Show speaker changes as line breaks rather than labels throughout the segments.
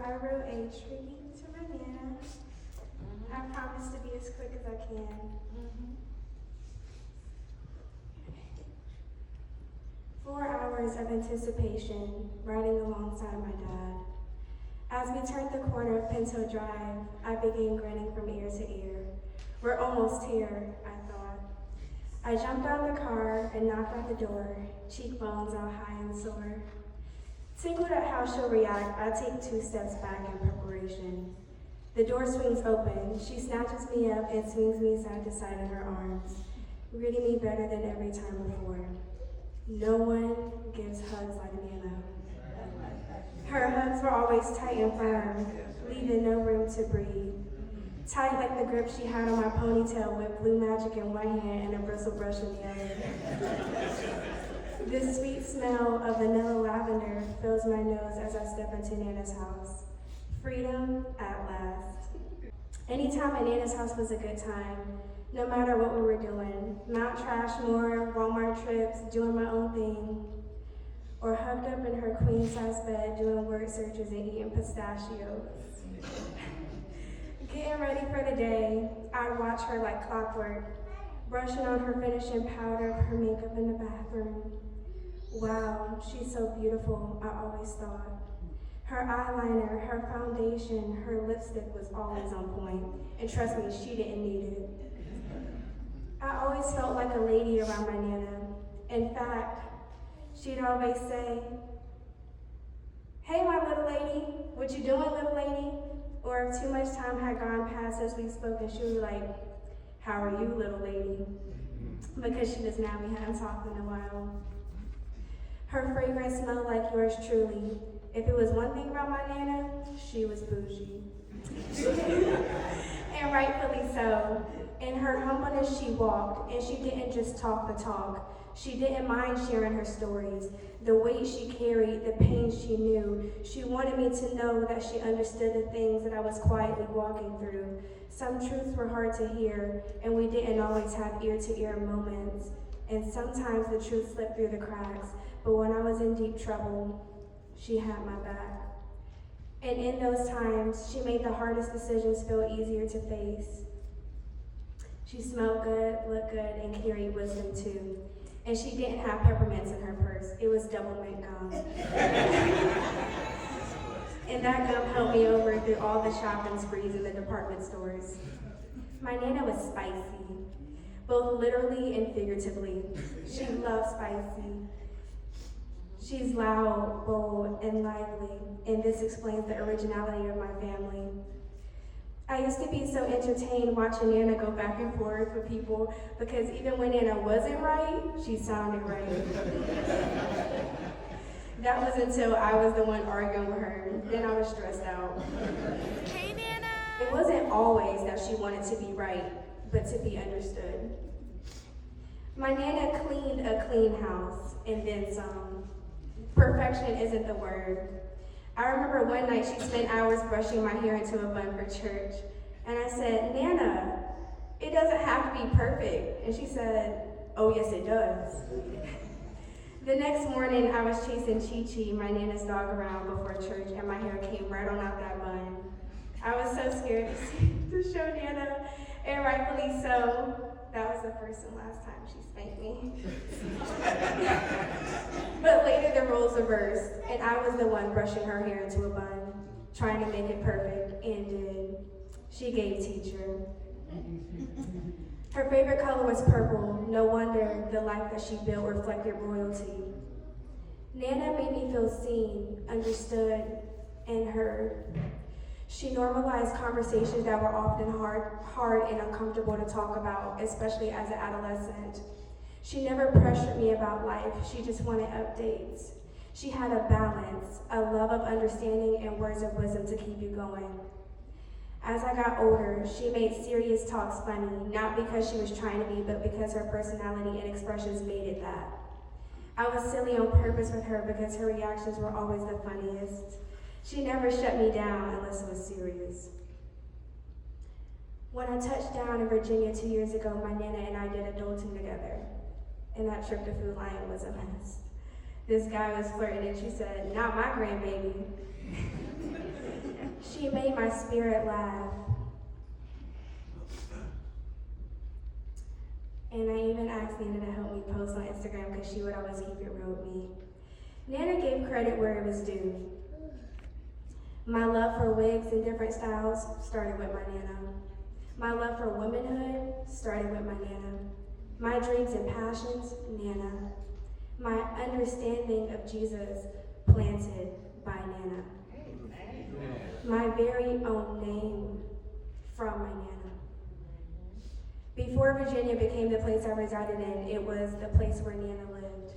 I wrote a tribute to my Nana. I promise to be as quick as I can. 4 hours of anticipation, riding alongside my dad. As we turned the corner of Pinto Drive, I began grinning from ear to ear. We're almost here, I thought. I jumped out of the car and knocked at the door, cheekbones all high and sore. Tickled at how she'll react, I take 2 steps back in preparation. The door swings open. She snatches me up and swings me side to side in her arms, greeting me better than every time before. No one gives hugs like Nana. Her hugs were always tight and firm, leaving no room to breathe. Tight like the grip she had on my ponytail with blue magic in one hand and a bristle brush in the other. The sweet smell of vanilla lavender fills my nose as I step into Nana's house. Freedom at last. Anytime at Nana's house was a good time, no matter what we were doing. Mount Trashmore, Walmart trips, doing my own thing, or hugged up in her queen-size bed doing word searches and eating pistachios. Getting ready for the day, I'd watch her like clockwork, brushing on her finishing powder, her makeup in the bathroom. Wow, she's so beautiful, I always thought. Her eyeliner, her foundation, her lipstick was always on point, and trust me, she didn't need it. I always felt like a lady around my Nana. In fact, she'd always say, "Hey, my little lady, what you doing, little lady?" Or if too much time had gone past since we've spoken, she would be like, "How are you, little lady?" Because she was mad we hadn't talked in a while. Her fragrance smelled like yours truly. If it was one thing about my Nana, she was bougie. And rightfully so. In her humbleness, she walked, and she didn't just talk the talk. She didn't mind sharing her stories, the weight she carried, the pain she knew. She wanted me to know that she understood the things that I was quietly walking through. Some truths were hard to hear, and we didn't always have ear-to-ear moments. And sometimes the truth slipped through the cracks, but when I was in deep trouble, she had my back. And in those times, she made the hardest decisions feel easier to face. She smelled good, looked good, and carried wisdom too. And she didn't have peppermints in her purse. It was double mint gum. And that gum helped me over through all the shopping sprees in the department stores. My Nana was spicy, both literally and figuratively. She loved spicy. She's loud, bold, and lively, and this explains the originality of my family. I used to be so entertained watching Nana go back and forth with people because even when Nana wasn't right, she sounded right. That was until I was the one arguing with her. Then I was stressed out.
Hey, Nana!
It wasn't always that she wanted to be right, but to be understood. My Nana cleaned a clean house, and then some. Perfection isn't the word. I remember one night she spent hours brushing my hair into a bun for church. And I said, "Nana, it doesn't have to be perfect." And she said, "Oh, yes, it does." The next morning, I was chasing Chi-Chi, my Nana's dog, around before church, and my hair came right on out that bun. I was so scared to show Nana, and rightfully so. That was the first and last time she spanked me. But later the roles reversed, and I was the one brushing her hair into a bun, trying to make it perfect, and did. She gave teacher. Her favorite color was purple. No wonder the life that she built reflected royalty. Nana made me feel seen, understood, and heard. She normalized conversations that were often hard and uncomfortable to talk about, especially as an adolescent. She never pressured me about life, she just wanted updates. She had a balance, a love of understanding, and words of wisdom to keep you going. As I got older, she made serious talks funny, not because she was trying to be, but because her personality and expressions made it that. I was silly on purpose with her because her reactions were always the funniest. She never shut me down unless it was serious. When I touched down in Virginia 2 years ago, my Nana and I did adulting together. And that trip to Food Lion was a mess. This guy was flirting and she said, "Not my grandbaby." She made my spirit laugh. And I even asked Nana to help me post on Instagram because she would always keep it real with me. Nana gave credit where it was due. My love for wigs and different styles started with my Nana. My love for womanhood started with my Nana. My dreams and passions, Nana. My understanding of Jesus planted by Nana. My very own name from my Nana. Before Virginia became the place I resided in, it was the place where Nana lived.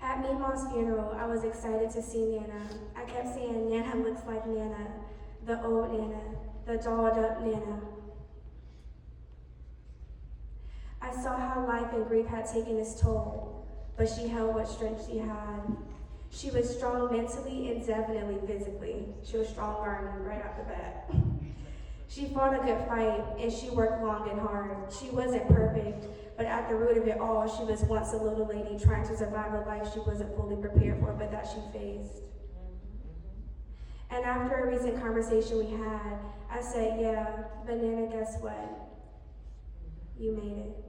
At Meemaw's funeral, I was excited to see Nana. I kept saying, Nana looks like Nana, the old Nana, the dolled up Nana. I saw how life and grief had taken its toll, but she held what strength she had. She was strong mentally and definitely physically. She was strong armed right off the bat. She fought a good fight, and she worked long and hard. She wasn't perfect, but at the root of it all, she was once a little lady trying to survive a life she wasn't fully prepared for, but that she faced. And after a recent conversation we had, I said, yeah, but Nana, guess what? You made it.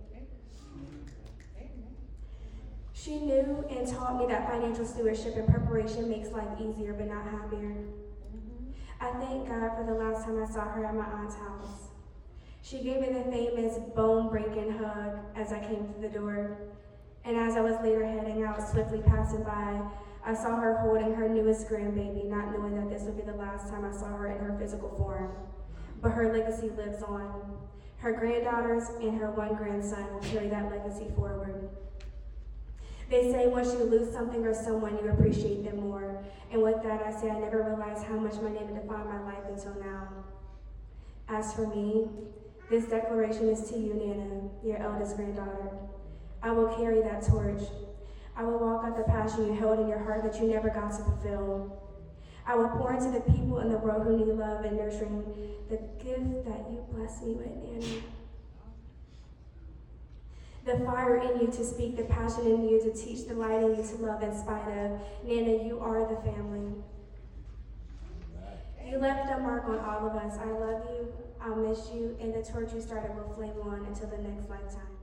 She knew and taught me that financial stewardship and preparation makes life easier, but not happier. I thank God for the last time I saw her at my aunt's house. She gave me the famous bone-breaking hug as I came through the door. And as I was later heading out, swiftly passing by, I saw her holding her newest grandbaby, not knowing that this would be the last time I saw her in her physical form. But her legacy lives on. Her granddaughters and her one grandson will carry that legacy forward. They say once you lose something or someone, you appreciate them more. And with that, I say I never realized how much my name defined my life until now. As for me, this declaration is to you, Nana, your eldest granddaughter. I will carry that torch. I will walk out the passion you held in your heart that you never got to fulfill. I will pour into the people in the world who need love and nurturing the gift that you blessed me with, Nana. The fire in you to speak, the passion in you to teach, the light in you to love in spite of. Nana, you are the family. You left a mark on all of us. I love you, I'll miss you, and the torch you started will flame on until the next lifetime.